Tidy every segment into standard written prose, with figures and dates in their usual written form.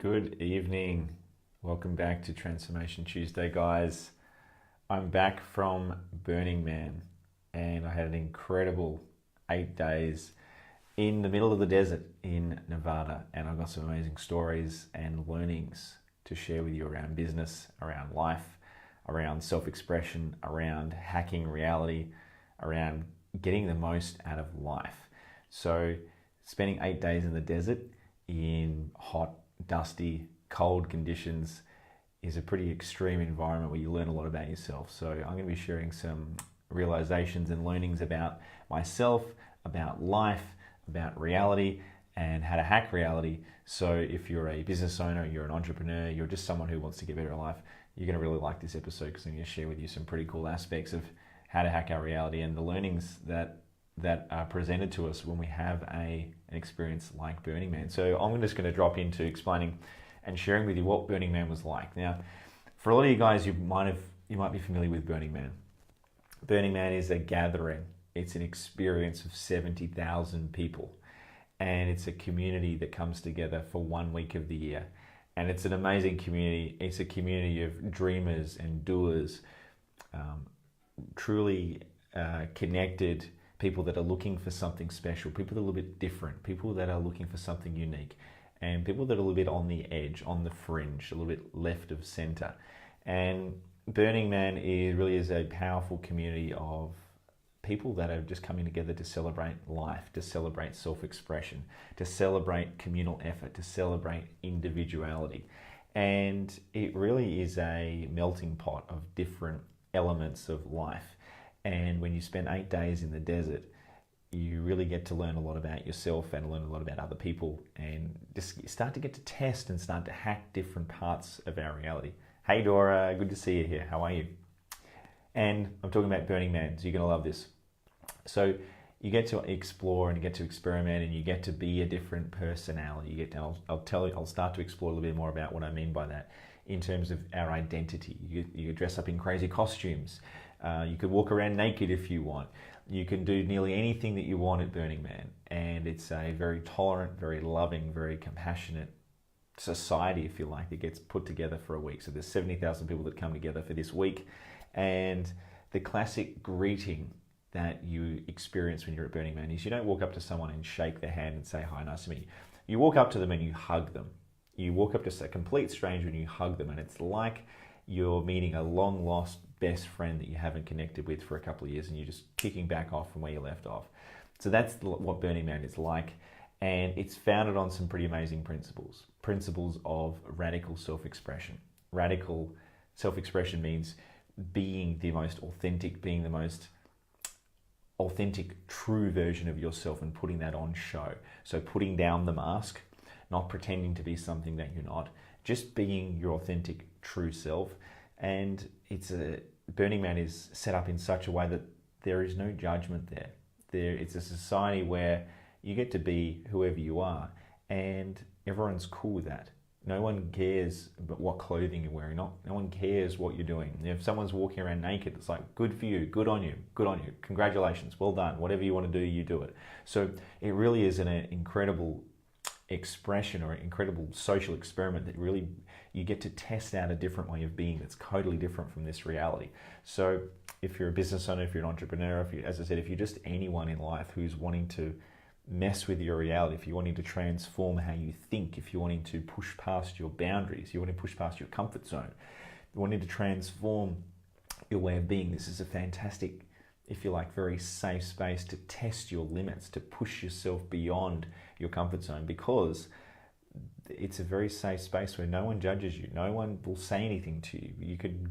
Good evening. Welcome back to Transformation Tuesday, guys. I'm back from Burning Man and I had an incredible 8 days in the middle of the desert in Nevada. And I've got some amazing stories and learnings to share with you around business, around life, around self-expression, around hacking reality, around getting the most out of life. So, spending 8 days in the desert in hot, dusty, cold conditions is a pretty extreme environment where you learn a lot about yourself. So I'm going to be sharing some realizations and learnings about myself, about life, about reality, and how to hack reality. So if you're a business owner, you're an entrepreneur, you're just someone who wants to get better at life, you're going to really like this episode because I'm going to share with you some pretty cool aspects of how to hack our reality and the learnings that are presented to us when we have an experience like Burning Man. So I'm just going to drop into explaining and sharing with you what Burning Man was like. Now, for a lot of you guys, you might be familiar with Burning Man. Burning Man is a gathering. It's an experience of 70,000 people, and it's a community that comes together for 1 week of the year. And it's an amazing community. It's a community of dreamers and doers, truly connected people that are looking for something special, people that are a little bit different, people that are looking for something unique, and people that are a little bit on the edge, on the fringe, a little bit left of center. And Burning Man is a powerful community of people that are just coming together to celebrate life, to celebrate self-expression, to celebrate communal effort, to celebrate individuality. And it really is a melting pot of different elements of life. And when you spend 8 days in the desert, you really get to learn a lot about yourself and learn a lot about other people and just start to get to test and start to hack different parts of our reality. Hey Dora, good to see you here. How are you? And I'm talking about Burning Man, so you're going to love this. So you get to explore and you get to experiment and you get to be a different personality. I'll start to explore a little bit more about what I mean by that in terms of our identity. You dress up in crazy costumes. You could walk around naked if you want. You can do nearly anything that you want at Burning Man. And it's a very tolerant, very loving, very compassionate society, if you like, that gets put together for a week. So there's 70,000 people that come together for this week. And the classic greeting that you experience when you're at Burning Man is you don't walk up to someone and shake their hand and say, "Hi, nice to meet you." You walk up to them and you hug them. You walk up to a complete stranger and you hug them. And it's like you're meeting a long-lost best friend that you haven't connected with for a couple of years and you're just kicking back off from where you left off. So that's what Burning Man is like. And it's founded on some pretty amazing principles of radical self-expression. Radical self-expression means being the most authentic, true version of yourself and putting that on show. So putting down the mask, not pretending to be something that you're not, just being your authentic, true self. And Burning Man is set up in such a way that there is no judgment there. It's a society where you get to be whoever you are, and everyone's cool with that. No one cares about what clothing you're wearing. No one cares what you're doing. If someone's walking around naked, it's like, good for you, good on you, congratulations, well done. Whatever you want to do, you do it. So it really is an incredible expression or an incredible social experiment that really you get to test out a different way of being that's totally different from this reality. So if you're a business owner, if you're an entrepreneur, as I said, if you're just anyone in life who's wanting to mess with your reality, if you're wanting to transform how you think, if you're wanting to push past your boundaries, you're wanting to push past your comfort zone, you're wanting to transform your way of being, this is a fantastic, if you like, very safe space to test your limits, to push yourself beyond your comfort zone, because it's a very safe space where no one judges you, no one will say anything to you. You can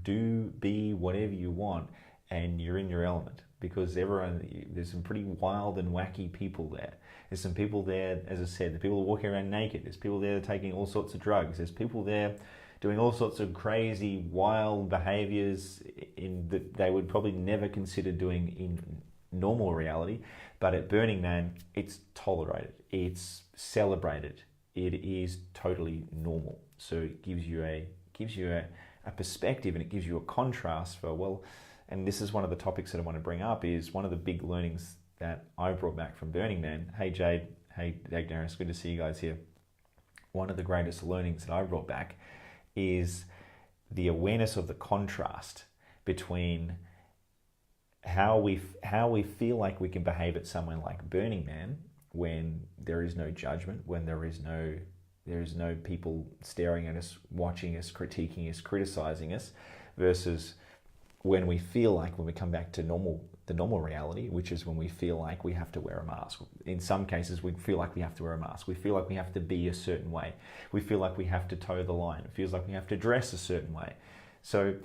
be whatever you want and you're in your element, because there's some pretty wild and wacky people there. There's some people there, as I said, the people are walking around naked. There's people there taking all sorts of drugs. There's people there doing all sorts of crazy, wild behaviors that they would probably never consider doing in normal reality. But at Burning Man, it's tolerated. It's celebrated. It is totally normal. So it gives you a perspective, and it gives you a contrast for, well, and this is one of the topics that I want to bring up, is one of the big learnings that I brought back from Burning Man. Hey Jade, hey Darren, it's good to see you guys here. one of the greatest learnings that I brought back is the awareness of the contrast between how we feel like we can behave at somewhere like Burning Man when there is no judgment, when there is no people staring at us, watching us, critiquing us, criticizing us, versus when we feel like, when we come back to the normal reality, which is when we feel like we have to wear a mask. In some cases, we feel like we have to wear a mask. We feel like we have to be a certain way. We feel like we have to toe the line. It feels like we have to dress a certain way. So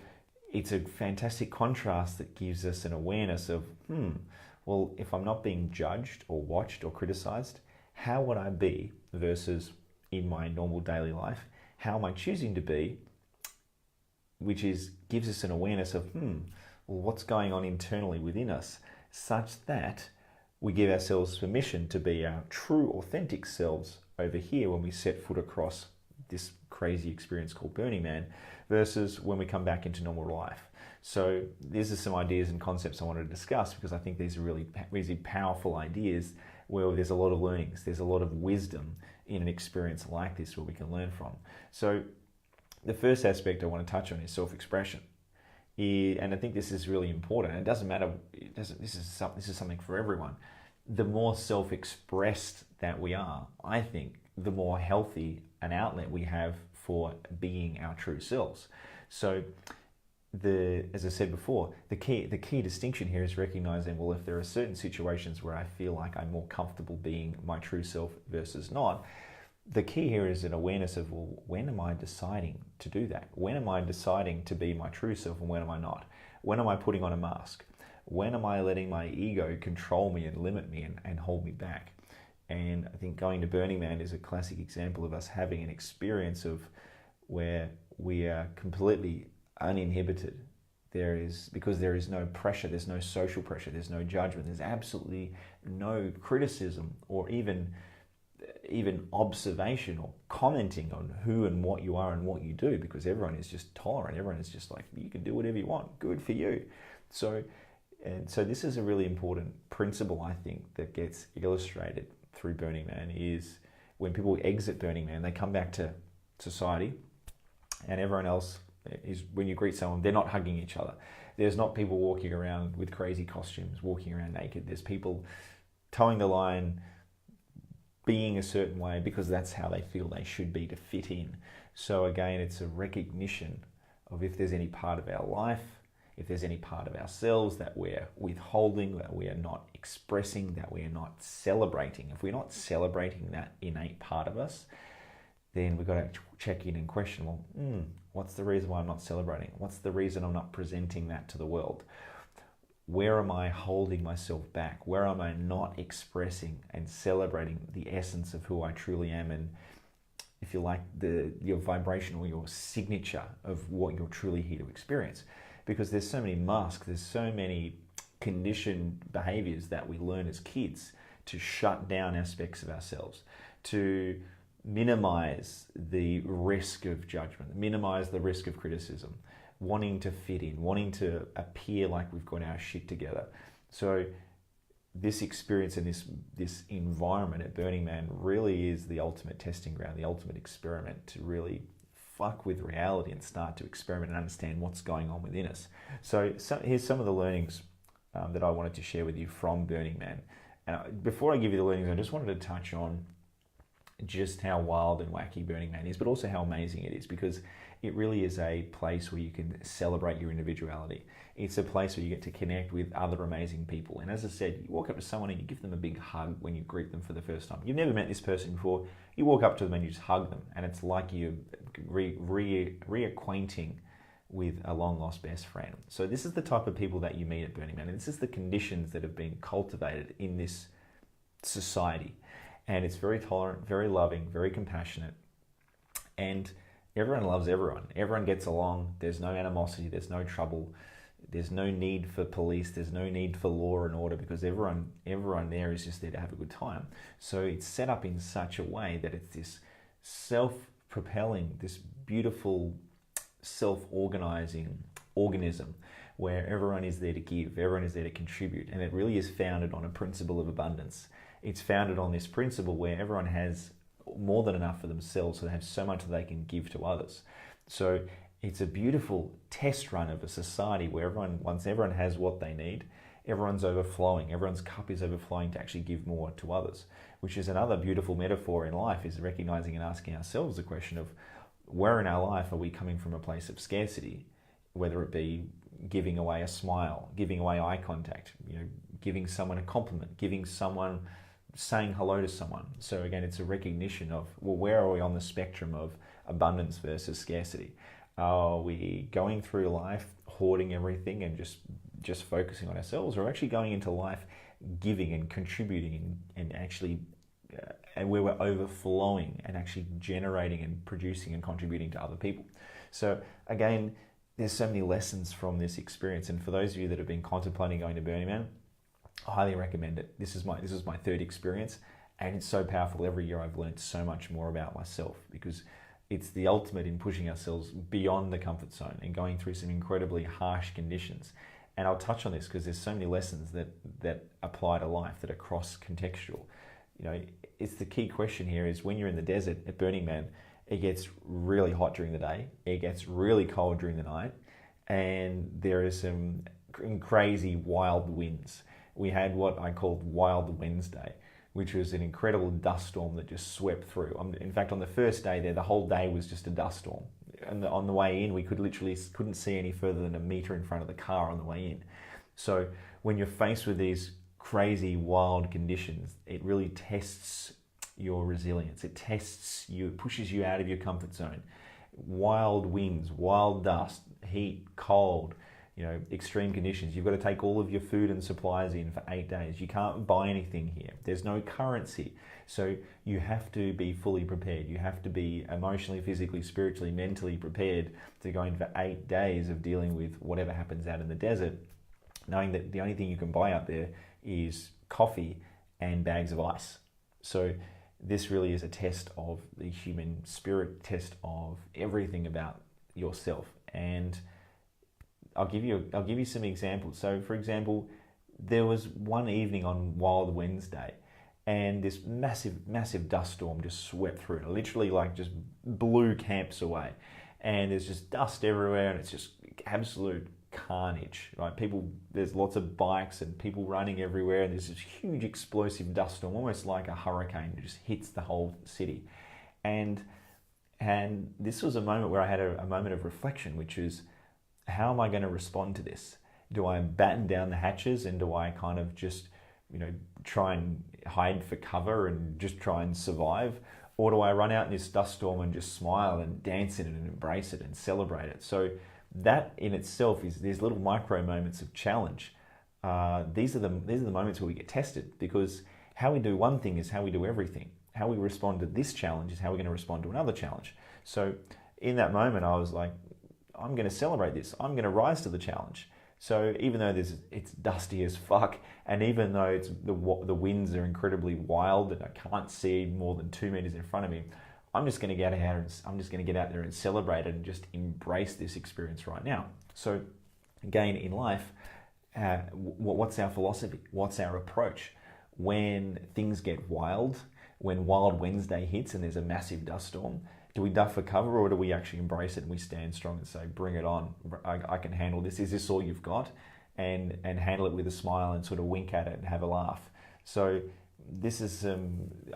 it's a fantastic contrast that gives us an awareness of, well, if I'm not being judged or watched or criticized, how would I be versus in my normal daily life? How am I choosing to be? Which gives us an awareness of, well, what's going on internally within us, such that we give ourselves permission to be our true, authentic selves over here when we set foot across this crazy experience called Burning Man, versus when we come back into normal life. So these are some ideas and concepts I wanted to discuss, because I think these are really, really powerful ideas where there's a lot of learnings, there's a lot of wisdom in an experience like this where we can learn from. So the first aspect I want to touch on is self-expression. And I think this is really important. It doesn't matter, this is something for everyone. The more self-expressed that we are, I think, the more healthy an outlet we have for being our true selves. So as I said before, the key distinction here is recognizing, well, if there are certain situations where I feel like I'm more comfortable being my true self versus not, the key here is an awareness of, well, when am I deciding to do that? When am I deciding to be my true self and when am I not? When am I putting on a mask? When am I letting my ego control me and limit me and hold me back? And I think going to Burning Man is a classic example of us having an experience of where we are completely uninhibited. Because there is no pressure, there's no social pressure, there's no judgment, there's absolutely no criticism or even observation or commenting on who and what you are and what you do, because everyone is just tolerant. Everyone is just like, you can do whatever you want, good for you. So this is a really important principle, I think, that gets illustrated through Burning Man, is when people exit Burning Man, they come back to society, and everyone else is, when you greet someone, they're not hugging each other. There's not people walking around with crazy costumes, walking around naked. There's people towing the line, being a certain way because that's how they feel they should be to fit in. So again, it's a recognition of if there's any part of our life, if there's any part of ourselves that we're withholding, that we are not expressing, that we are not celebrating. If we're not celebrating that innate part of us, then we've got to check in and question, well, what's the reason why I'm not celebrating? What's the reason I'm not presenting that to the world? Where am I holding myself back? Where am I not expressing and celebrating the essence of who I truly am, and, if you like, your vibration or your signature of what you're truly here to experience? Because there's so many masks, there's so many conditioned behaviors that we learn as kids to shut down aspects of ourselves, to minimize the risk of judgment, minimize the risk of criticism, wanting to fit in, wanting to appear like we've got our shit together. So this experience and this environment at Burning Man really is the ultimate testing ground, the ultimate experiment to really fuck with reality and start to experiment and understand what's going on within us. So here's some of the learnings that I wanted to share with you from Burning Man. Before I give you the learnings, I just wanted to touch on just how wild and wacky Burning Man is, but also how amazing it is, because it really is a place where you can celebrate your individuality. It's a place where you get to connect with other amazing people. And as I said, you walk up to someone and you give them a big hug when you greet them for the first time. You've never met this person before. You walk up to them and you just hug them. And it's like you're reacquainting with a long-lost best friend. So this is the type of people that you meet at Burning Man. And this is the conditions that have been cultivated in this society. And it's very tolerant, very loving, very compassionate. And everyone loves everyone. Everyone gets along. There's no animosity. There's no trouble. There's no need for police. There's no need for law and order, because everyone there is just there to have a good time. So it's set up in such a way that it's this self-propelling, this beautiful self-organizing organism where everyone is there to give, everyone is there to contribute. And it really is founded on a principle of abundance. It's founded on this principle where everyone has more than enough for themselves, so they have so much that they can give to others. So it's a beautiful test run of a society where once everyone has what they need, everyone's overflowing, everyone's cup is overflowing to actually give more to others, which is another beautiful metaphor in life, is recognizing and asking ourselves the question of where in our life are we coming from a place of scarcity, whether it be giving away a smile, giving away eye contact, giving someone a compliment, saying hello to someone. So again, it's a recognition of, well, where are we on the spectrum of abundance versus scarcity? Are we going through life hoarding everything and just focusing on ourselves, or actually going into life giving and contributing and actually and where we're overflowing and actually generating and producing and contributing to other people? So again, there's so many lessons from this experience, and for those of you that have been contemplating going to Burning Man, I highly recommend it. This is my third experience, and it's so powerful. Every year I've learned so much more about myself, because it's the ultimate in pushing ourselves beyond the comfort zone and going through some incredibly harsh conditions. And I'll touch on this because there's so many lessons that apply to life that are cross-contextual. It's the key question here is, when you're in the desert at Burning Man, it gets really hot during the day, it gets really cold during the night, and there is some crazy wild winds. We had what I called Wild Wednesday, which was an incredible dust storm that just swept through. In fact, on the first day there, the whole day was just a dust storm. And on the way in, we couldn't see any further than a meter in front of the car on the way in. So when you're faced with these crazy, wild conditions, it really tests your resilience. It tests you, it pushes you out of your comfort zone. Wild winds, wild dust, heat, cold, extreme conditions. You've got to take all of your food and supplies in for 8 days. You can't buy anything here. There's no currency. So you have to be fully prepared. You have to be emotionally, physically, spiritually, mentally prepared to go in for 8 days of dealing with whatever happens out in the desert, knowing that the only thing you can buy out there is coffee and bags of ice. So this really is a test of the human spirit, test of everything about yourself. And I'll give you some examples. So for example, there was one evening on Wild Wednesday, and this massive dust storm just swept through it, literally just blew camps away. And there's just dust everywhere, and it's just absolute carnage, right? There's lots of bikes and people running everywhere, and there's this huge explosive dust storm, almost like a hurricane that just hits the whole city. And this was a moment where I had a moment of reflection, which is, how am I going to respond to this? Do I batten down the hatches, and do I kind of just, try and hide for cover and just try and survive? Or do I run out in this dust storm and just smile and dance in it and embrace it and celebrate it? So that in itself is these little micro moments of challenge. These are the moments where we get tested, because how we do one thing is how we do everything. How we respond to this challenge is how we're going to respond to another challenge. So in that moment, I was like, I'm going to celebrate this. I'm going to rise to the challenge. So even though it's dusty as fuck, and even though the winds are incredibly wild and I can't see more than 2 meters in front of me, I'm just going to get out there and celebrate it and just embrace this experience right now. So again, in life, what's our philosophy? What's our approach? When things get wild, when Wild Wednesday hits and there's a massive dust storm, do we duck for cover, or do we actually embrace it and we stand strong and say, bring it on, I can handle this, is this all you've got? And handle it with a smile and sort of wink at it and have a laugh. So this is,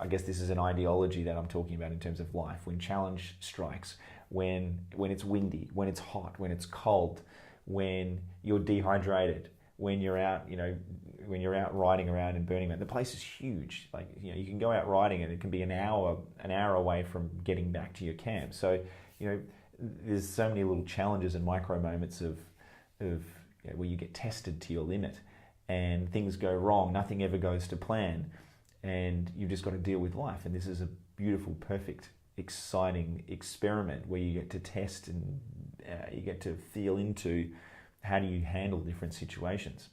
I guess this is an ideology that I'm talking about in terms of life. When challenge strikes, when it's windy, when it's hot, when it's cold, when you're dehydrated, when you're out, riding around in Burning Man, the place is huge. You can go out riding and it can be an hour away from getting back to your camp. So, there's so many little challenges and micro moments of where you get tested to your limit, and things go wrong. Nothing ever goes to plan, and you've just got to deal with life. And this is a beautiful, perfect, exciting experiment where you get to test and you get to feel into how do you handle different situations.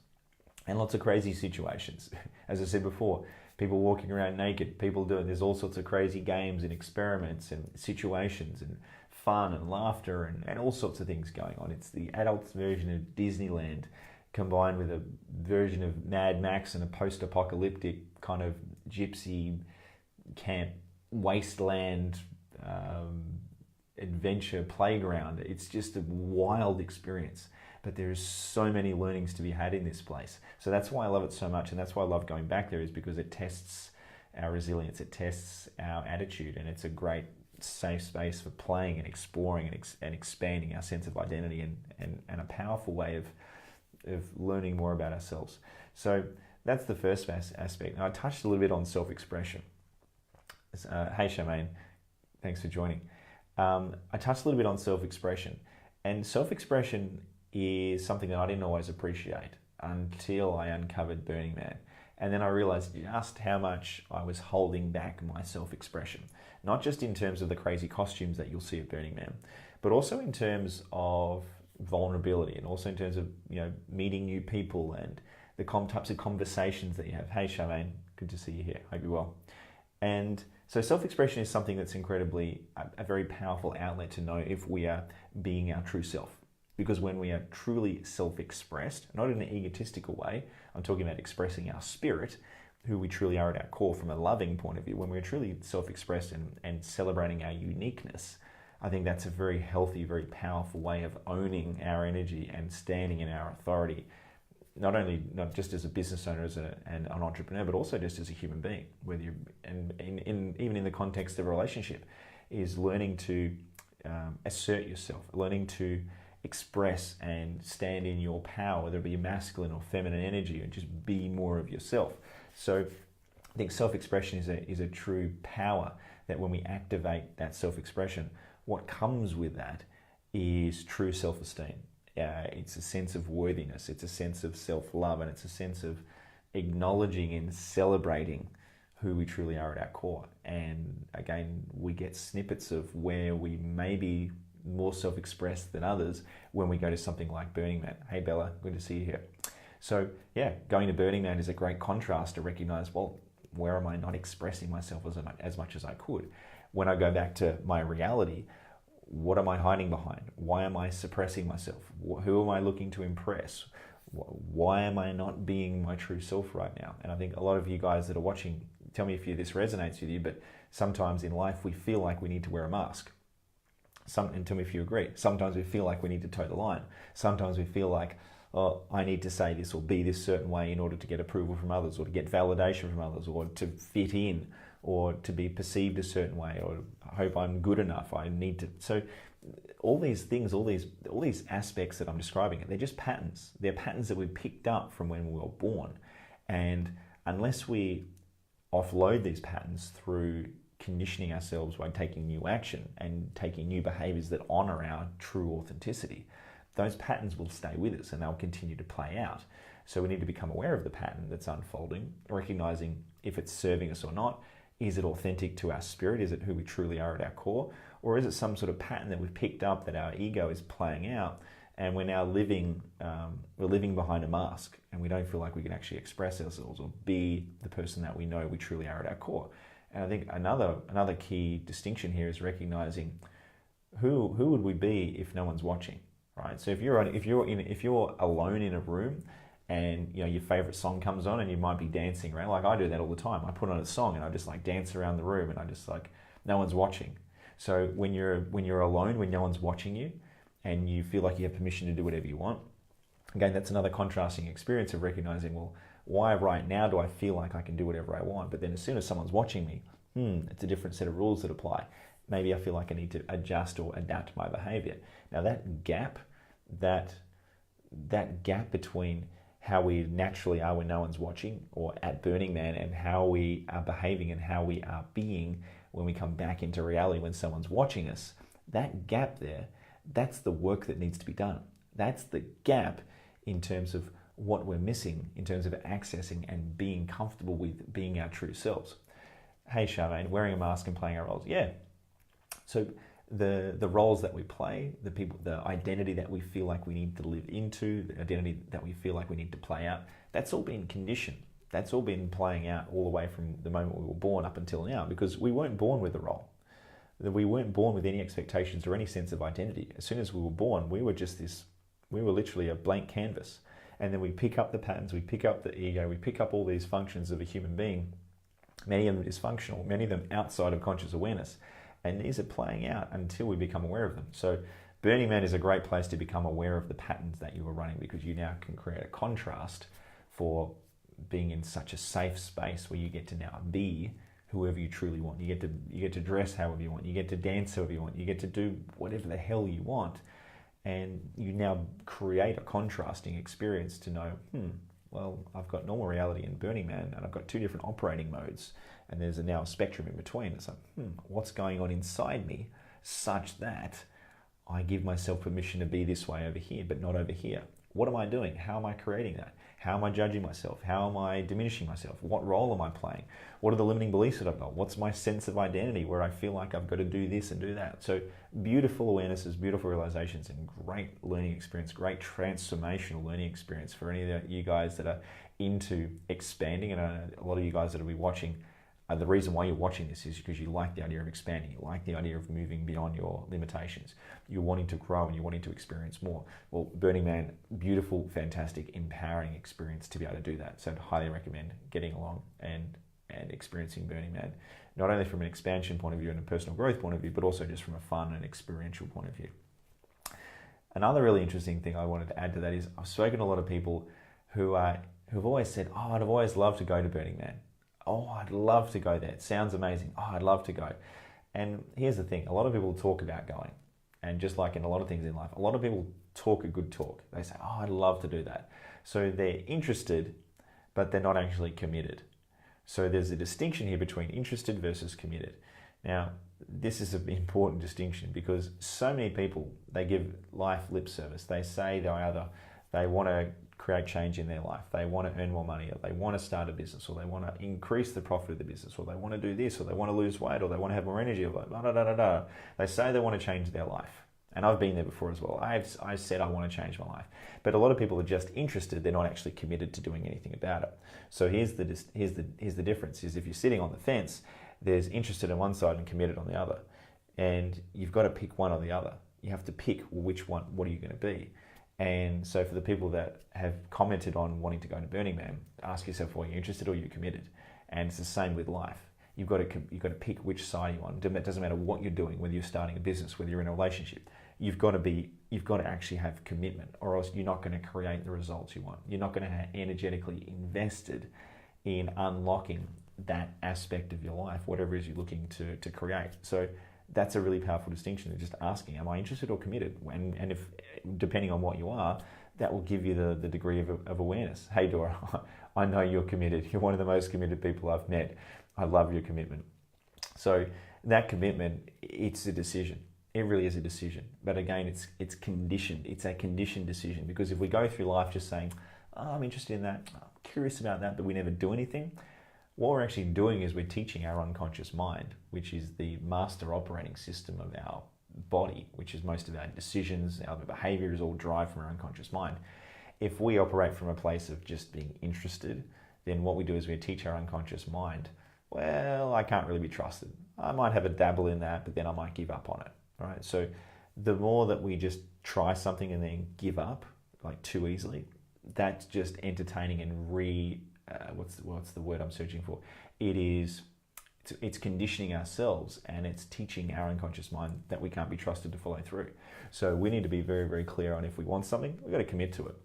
And lots of crazy situations. As I said before, people walking around naked, there's all sorts of crazy games and experiments and situations and fun and laughter and all sorts of things going on. It's the adults' version of Disneyland combined with a version of Mad Max and a post-apocalyptic kind of gypsy camp wasteland adventure playground. It's just a wild experience. But there is so many learnings to be had in this place. So that's why I love it so much, and that's why I love going back there, is because it tests our resilience, it tests our attitude, and it's a great safe space for playing and exploring and expanding our sense of identity, and a powerful way of learning more about ourselves. So that's the first aspect. Now, I touched a little bit on self-expression. Hey Charmaine, thanks for joining. I touched a little bit on self-expression, and self-expression is something that I didn't always appreciate until I uncovered Burning Man. And then I realized just how much I was holding back my self-expression, not just in terms of the crazy costumes that you'll see at Burning Man, but also in terms of vulnerability, and also in terms of, you know, meeting new people and the types of conversations that you have. Hey Charmaine, good to see you here. Hope you're well. And so self-expression is something that's incredibly a very powerful outlet to know if we are being our true self. Because when we are truly self-expressed, not in an egotistical way, I'm talking about expressing our spirit, who we truly are at our core from a loving point of view, when we're truly self-expressed and celebrating our uniqueness, I think that's a very healthy, very powerful way of owning our energy and standing in our authority, not just as a business owner, and an entrepreneur, but also just as a human being. Whether you, and even in the context of a relationship, is learning to assert yourself, learning to express and stand in your power, whether it be masculine or feminine energy, and just be more of yourself. So I think self-expression is a true power, that when we activate that self-expression, what comes with that is true self-esteem. It's a sense of worthiness, it's a sense of self-love, and it's a sense of acknowledging and celebrating who we truly are at our core. And again, we get snippets of where we may be more self-expressed than others when we go to something like Burning Man. Hey Bella, good to see you here. So yeah, going to Burning Man is a great contrast to recognize, well, where am I not expressing myself as much as I could? When I go back to my reality, what am I hiding behind? Why am I suppressing myself? Who am I looking to impress? Why am I not being my true self right now? And I think a lot of you guys that are watching, tell me if this resonates with you, but sometimes in life we feel like we need to wear a mask. And tell me if you agree. Sometimes we feel like we need to toe the line. Sometimes we feel like, oh, I need to say this or be this certain way in order to get approval from others, or to get validation from others, or to fit in, or to be perceived a certain way, or I hope I'm good enough. I need to. So all these things, all these aspects that I'm describing, they're just patterns. They're patterns that we picked up from when we were born. And unless we offload these patterns through conditioning ourselves by taking new action and taking new behaviors that honor our true authenticity, those patterns will stay with us and they'll continue to play out. So we need to become aware of the pattern that's unfolding, recognizing if it's serving us or not. Is it authentic to our spirit? Is it who we truly are at our core? Or is it some sort of pattern that we've picked up that our ego is playing out, and we're now living behind a mask, and we don't feel like we can actually express ourselves or be the person that we know we truly are at our core? And I think another key distinction here is recognizing who would we be if no one's watching, right? So if you're alone in a room, and you know your favorite song comes on and you might be dancing around, like I do that all the time. I put on a song and I just like dance around the room, and I just like, no one's watching. So when you're alone, when no one's watching you, and you feel like you have permission to do whatever you want, again, that's another contrasting experience of recognizing, well, why right now do I feel like I can do whatever I want? But then as soon as someone's watching me, it's a different set of rules that apply. Maybe I feel like I need to adjust or adapt my behavior. Now that gap between how we naturally are when no one's watching, or at Burning Man, and how we are behaving and how we are being when we come back into reality when someone's watching us, that gap there, that's the work that needs to be done. That's the gap in terms of what we're missing, in terms of accessing and being comfortable with being our true selves. Hey Charmaine, wearing a mask and playing our roles. Yeah. So the roles that we play, the identity that we feel like we need to live into, the identity that we feel like we need to play out, that's all been conditioned. That's all been playing out all the way from the moment we were born up until now, because we weren't born with a role. We weren't born with any expectations or any sense of identity. As soon as we were born, we were literally a blank canvas. And then we pick up the patterns, we pick up the ego, we pick up all these functions of a human being, many of them dysfunctional, many of them outside of conscious awareness. And these are playing out until we become aware of them. So Burning Man is a great place to become aware of the patterns that you are running, because you now can create a contrast for being in such a safe space where you get to now be whoever you truly want. You get to dress however you want. You get to dance however you want. You get to do whatever the hell you want. And you now create a contrasting experience to know, well, I've got normal reality and Burning Man, and I've got two different operating modes, and there's now a spectrum in between. It's like, what's going on inside me such that I give myself permission to be this way over here, but not over here? What am I doing? How am I creating that? How am I judging myself? How am I diminishing myself? What role am I playing? What are the limiting beliefs that I've got? What's my sense of identity where I feel like I've got to do this and do that? So beautiful awarenesses, beautiful realizations, and great learning experience, great transformational learning experience for any of you guys that are into expanding. And a lot of you guys that will be watching, the reason why you're watching this is because you like the idea of expanding. You like the idea of moving beyond your limitations. You're wanting to grow and you're wanting to experience more. Well, Burning Man, beautiful, fantastic, empowering experience to be able to do that. So I'd highly recommend getting along and experiencing Burning Man, not only from an expansion point of view and a personal growth point of view, but also just from a fun and experiential point of view. Another really interesting thing I wanted to add to that is I've spoken to a lot of people who've always said, oh, I'd always love to go to Burning Man. Oh, I'd love to go there. It sounds amazing. Oh, I'd love to go. And here's the thing. A lot of people talk about going. And just like in a lot of things in life, a lot of people talk a good talk. They say, oh, I'd love to do that. So they're interested, but they're not actually committed. So there's a distinction here between interested versus committed. Now, this is an important distinction because so many people, they give life lip service. They say they want to create change in their life, they want to earn more money, or they want to start a business, or they want to increase the profit of the business, or they want to do this, or they want to lose weight, or they want to have more energy, or blah, blah, blah, blah. They say they want to change their life. And I've been there before as well. I said I want to change my life. But a lot of people are just interested, they're not actually committed to doing anything about it. So here's the difference, is if you're sitting on the fence, there's interested on one side and committed on the other. And you've got to pick one or the other. You have to pick which one, what are you going to be? And so for the people that have commented on wanting to go to Burning Man, ask yourself, well, are you interested or are you committed? And it's the same with life. You've got to pick which side you're on. It doesn't matter what you're doing, whether you're starting a business, whether you're in a relationship. You've got to actually have commitment, or else you're not going to create the results you want. You're not going to have energetically invested in unlocking that aspect of your life, whatever it is you're looking to create. So that's a really powerful distinction of just asking, am I interested or committed? And if, depending on what you are, that will give you the degree of awareness. Hey, Dora, I know you're committed. You're one of the most committed people I've met. I love your commitment. So that commitment, it's a decision. It really is a decision. But again, it's conditioned. It's a conditioned decision, because if we go through life just saying, oh, I'm interested in that, I'm curious about that, but we never do anything, what we're actually doing is we're teaching our unconscious mind, which is the master operating system of our body, which is most of our decisions, our behavior is all derived from our unconscious mind. If we operate from a place of just being interested, then what we do is we teach our unconscious mind, well, I can't really be trusted. I might have a dabble in that, but then I might give up on it. All right. So the more that we just try something and then give up like too easily, that's just entertaining and what's the word I'm searching for? It's conditioning ourselves, and it's teaching our unconscious mind that we can't be trusted to follow through. So we need to be very, very clear on if we want something, we've got to commit to it.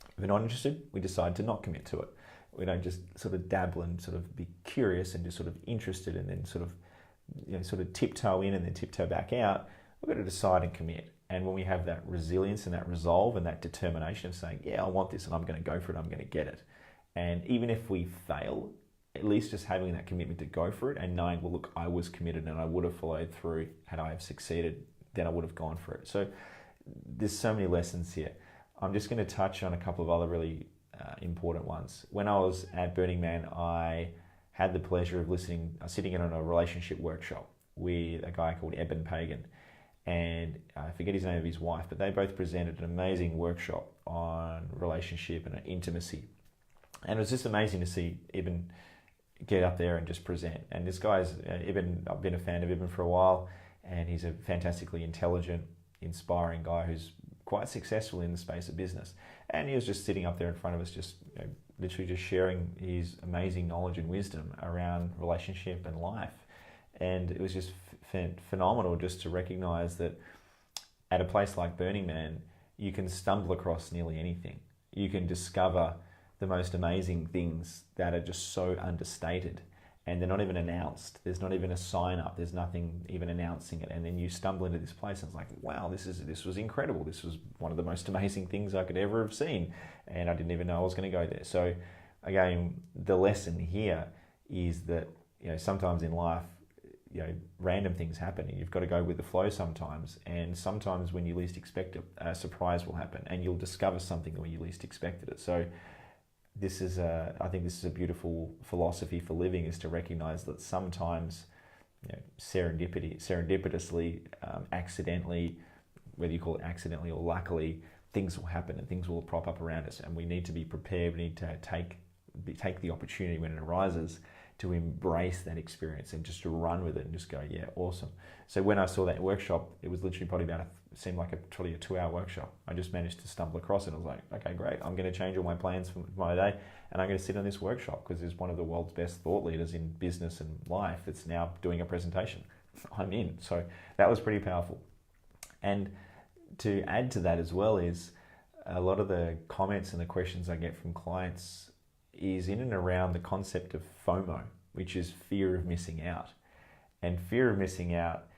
If we're not interested, we decide to not commit to it. We don't just sort of dabble and sort of be curious and just sort of interested and then sort of tiptoe in and then tiptoe back out. We've got to decide and commit. And when we have that resilience and that resolve and that determination of saying, yeah, I want this and I'm going to go for it, I'm going to get it. And even if we fail, at least just having that commitment to go for it and knowing, well, look, I was committed and I would have followed through. Had I have succeeded, then I would have gone for it. So there's so many lessons here. I'm just going to touch on a couple of other really important ones. When I was at Burning Man, I had the pleasure of sitting in on a relationship workshop with a guy called Eben Pagan. And I forget his name of his wife, but they both presented an amazing workshop on relationship and intimacy. And it was just amazing to see Eben get up there and just present. And this guy's, Eben, I've been a fan of Eben for a while, and he's a fantastically intelligent, inspiring guy who's quite successful in the space of business. And he was just sitting up there in front of us, just literally just sharing his amazing knowledge and wisdom around relationship and life. And it was just phenomenal just to recognize that at a place like Burning Man, you can stumble across nearly anything. You can discover the most amazing things that are just so understated, and they're not even announced. There's not even a sign up. There's nothing even announcing it. And then you stumble into this place and it's like, wow, this was incredible. This was one of the most amazing things I could ever have seen. And I didn't even know I was going to go there. So again, the lesson here is that, sometimes in life, random things happen and you've got to go with the flow sometimes. And sometimes when you least expect it, a surprise will happen and you'll discover something when you least expected it. So I think this is a beautiful philosophy for living, is to recognize that sometimes, serendipitously, accidentally, whether you call it accidentally or luckily, things will happen and things will prop up around us, and we need to be prepared. We need to take the opportunity when it arises to embrace that experience and just to run with it and just go, yeah, awesome. So when I saw that workshop, it was literally probably seemed like a 2-hour workshop. I just managed to stumble across it. I was like, okay, great. I'm going to change all my plans for my day and I'm going to sit on this workshop because there's one of the world's best thought leaders in business and life that's now doing a presentation. I'm in. So that was pretty powerful. And to add to that as well is a lot of the comments and the questions I get from clients is in and around the concept of FOMO, which is fear of missing out. And fear of missing out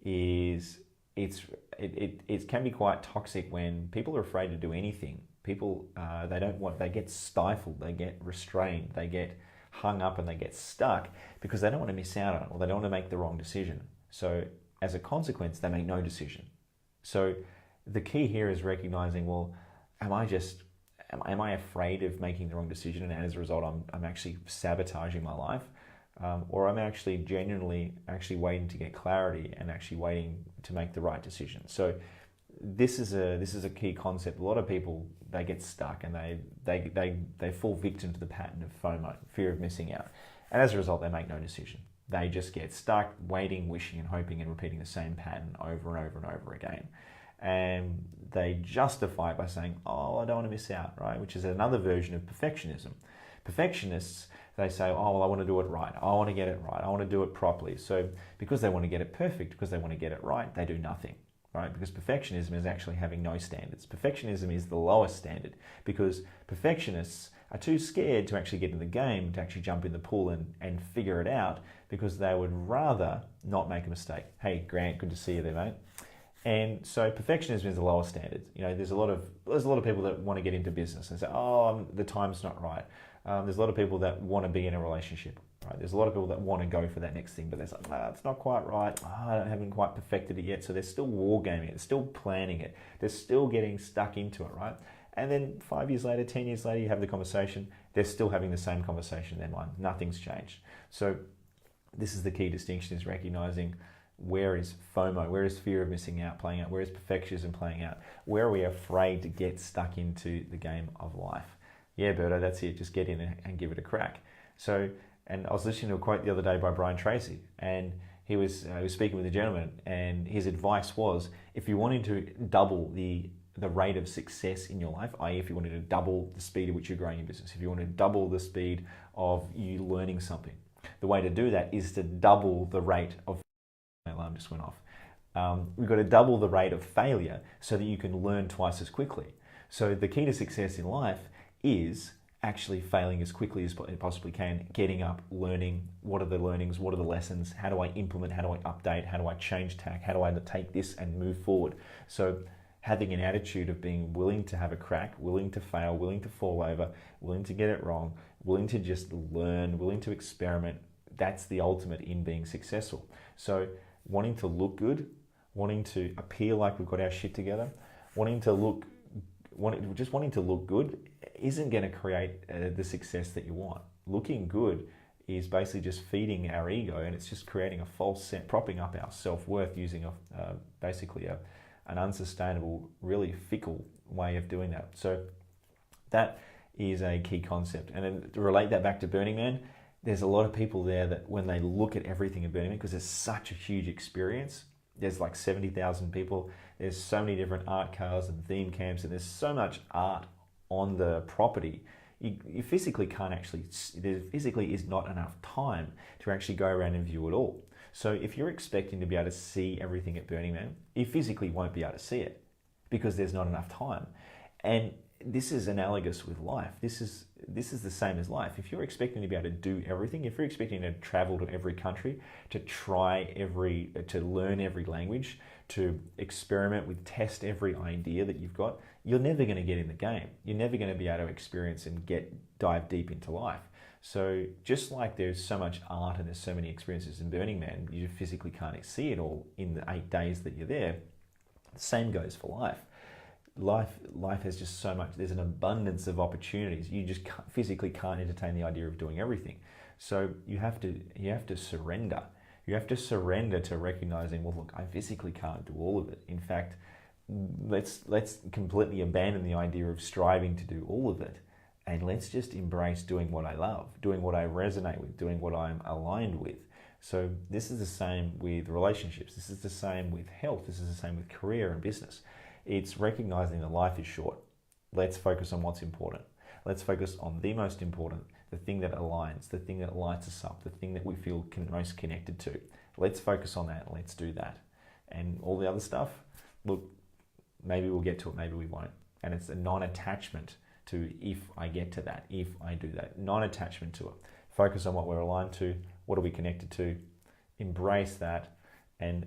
is it can be quite toxic when people are afraid to do anything. People they get stifled, they get restrained, they get hung up and they get stuck because they don't want to miss out on it, or they don't want to make the wrong decision. So as a consequence, they make no decision. So the key here is recognizing, well, am I afraid of making the wrong decision, and as a result I'm actually sabotaging my life? Or I'm actually genuinely waiting to get clarity and actually waiting to make the right decision. So this is a key concept. A lot of people, they get stuck and they fall victim to the pattern of FOMO, fear of missing out. And as a result, they make no decision. They just get stuck waiting, wishing and hoping and repeating the same pattern over and over and over again. And they justify it by saying, oh, I don't want to miss out, right? Which is another version of perfectionism. Perfectionists, they say, oh, well, I want to do it right. I want to get it right. I want to do it properly. So because they want to get it perfect, because they want to get it right, they do nothing, right? Because perfectionism is actually having no standards. Perfectionism is the lowest standard because perfectionists are too scared to actually get in the game, to actually jump in the pool and figure it out, because they would rather not make a mistake. Hey, Grant, good to see you there, mate. And so perfectionism is the lowest standard. There's a lot of people that want to get into business and say, oh, the time's not right. There's a lot of people that want to be in a relationship, right? There's a lot of people that want to go for that next thing, but they're like, it's not quite right. I haven't quite perfected it yet. So they're still wargaming it. They're still planning it. They're still getting stuck into it, right? And then 5 years later, 10 years later, you have the conversation. They're still having the same conversation in their mind. Nothing's changed. So this is the key distinction, is recognizing, where is FOMO? Where is fear of missing out playing out? Where is perfectionism playing out? Where are we afraid to get stuck into the game of life? Yeah, Berto, that's it. Just get in and give it a crack. So, and I was listening to a quote the other day by Brian Tracy, and he was speaking with a gentleman, and his advice was, if you wanted to double the rate of success in your life, i.e. if you wanted to double the speed at which you're growing your business, if you want to double the speed of you learning something, the way to do that is to double the rate of... My alarm just went off. We've got to double the rate of failure so that you can learn twice as quickly. So the key to success in life is actually failing as quickly as you possibly can, getting up, learning. What are the learnings? What are the lessons? How do I implement? How do I update? How do I change tack? How do I take this and move forward? So having an attitude of being willing to have a crack, willing to fail, willing to fall over, willing to get it wrong, willing to just learn, willing to experiment, that's the ultimate in being successful. So wanting to look good, wanting to appear like we've got our shit together, wanting to look good isn't going to create the success that you want. Looking good is basically just feeding our ego, and it's just creating a false sense, propping up our self-worth using an unsustainable, really fickle way of doing that. So that is a key concept. And then to relate that back to Burning Man, there's a lot of people there that when they look at everything in Burning Man, because there's such a huge experience, there's like 70,000 people, there's so many different art cars and theme camps, and there's so much art on the property, you physically can't actually, there physically is not enough time to actually go around and view it all. So if you're expecting to be able to see everything at Burning Man, you physically won't be able to see it because there's not enough time. And this is analogous with life. This is the same as life. If you're expecting to be able to do everything, if you're expecting to travel to every country, to learn every language, to experiment with, test every idea that you've got, you're never going to get in the game. You're never going to be able to experience and dive deep into life. So just like there's so much art and there's so many experiences in Burning Man, you physically can't see it all in the 8 days that you're there. The same goes for life. Life has just so much, there's an abundance of opportunities. You just physically can't entertain the idea of doing everything. So you have to surrender. You have to surrender to recognizing, well, look, I physically can't do all of it. In fact, let's completely abandon the idea of striving to do all of it. And let's just embrace doing what I love, doing what I resonate with, doing what I'm aligned with. So this is the same with relationships. This is the same with health. This is the same with career and business. It's recognizing that life is short. Let's focus on what's important. Let's focus on the most important, the thing that aligns, the thing that lights us up, the thing that we feel most connected to. Let's focus on that. Let's do that. And all the other stuff, look, maybe we'll get to it, maybe we won't. And it's a non-attachment to if I get to that, if I do that. Non-attachment to it. Focus on what we're aligned to, what are we connected to, embrace that, and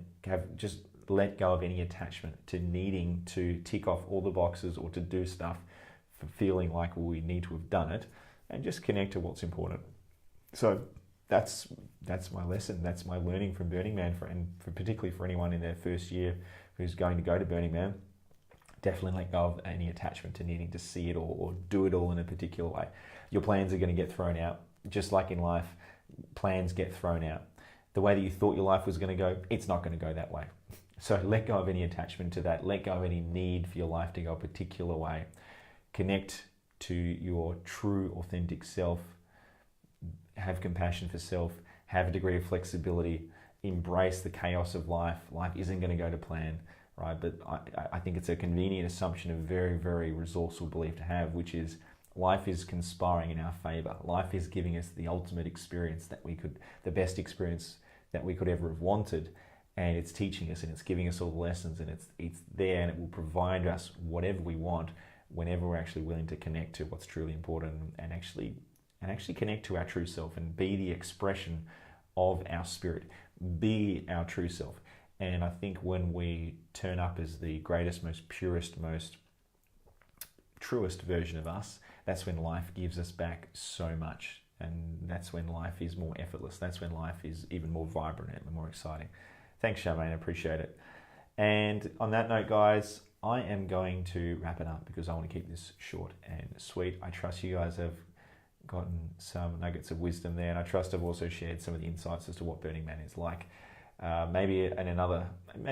just let go of any attachment to needing to tick off all the boxes or to do stuff for feeling like we need to have done it, and just connect to what's important. So that's my lesson. That's my learning from Burning Man, particularly for anyone in their first year who's going to go to Burning Man. Definitely let go of any attachment to needing to see it all or do it all in a particular way. Your plans are going to get thrown out. Just like in life, plans get thrown out. The way that you thought your life was going to go, it's not going to go that way. So let go of any attachment to that. Let go of any need for your life to go a particular way. Connect to your true, authentic self. Have compassion for self. Have a degree of flexibility. Embrace the chaos of life. Life isn't going to go to plan, right? But I think it's a convenient assumption, a very, very resourceful belief to have, which is life is conspiring in our favor. Life is giving us the ultimate experience the best experience that we could ever have wanted. And it's teaching us and it's giving us all the lessons, and it's there, and it will provide us whatever we want whenever we're actually willing to connect to what's truly important and actually connect to our true self and be the expression of our spirit, be our true self. And I think when we turn up as the greatest, most purest, most truest version of us, that's when life gives us back so much. And that's when life is more effortless. That's when life is even more vibrant and more exciting. Thanks, Charmaine. I appreciate it. And on that note, guys, I am going to wrap it up because I want to keep this short and sweet. I trust you guys have gotten some nuggets of wisdom there, and I trust I've also shared some of the insights as to what Burning Man is like. Maybe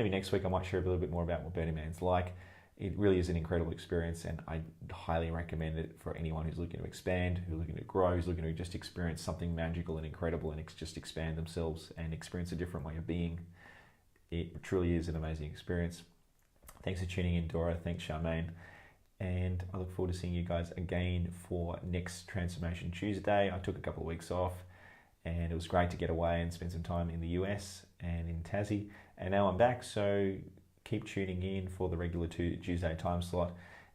next week I might share a little bit more about what Burning Man is like. It really is an incredible experience, and I highly recommend it for anyone who's looking to expand, who's looking to grow, who's looking to just experience something magical and incredible and just expand themselves and experience a different way of being. It truly is an amazing experience. Thanks for tuning in, Dora. Thanks, Charmaine. And I look forward to seeing you guys again for next Transformation Tuesday. I took a couple of weeks off, and it was great to get away and spend some time in the US and in Tassie. And now I'm back, so keep tuning in for the regular Tuesday time slot.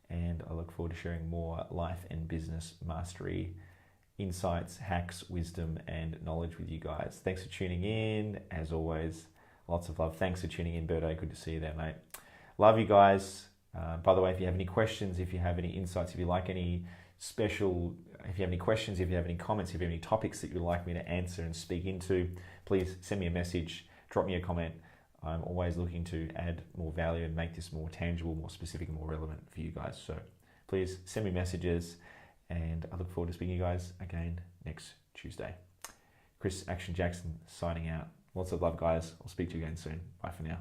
And I look forward to sharing more life and business mastery insights, hacks, wisdom, and knowledge with you guys. Thanks for tuning in. As always, lots of love. Thanks for tuning in, Birdo. Good to see you there, mate. Love you guys. By the way, if you have any questions, if you have any insights, if you like any special, if you have any questions, if you have any comments, if you have any topics that you'd like me to answer and speak into, please send me a message, drop me a comment. I'm always looking to add more value and make this more tangible, more specific, and more relevant for you guys. So please send me messages, and I look forward to speaking to you guys again next Tuesday. Chris Action Jackson signing out. Lots of love, guys. I'll speak to you again soon. Bye for now.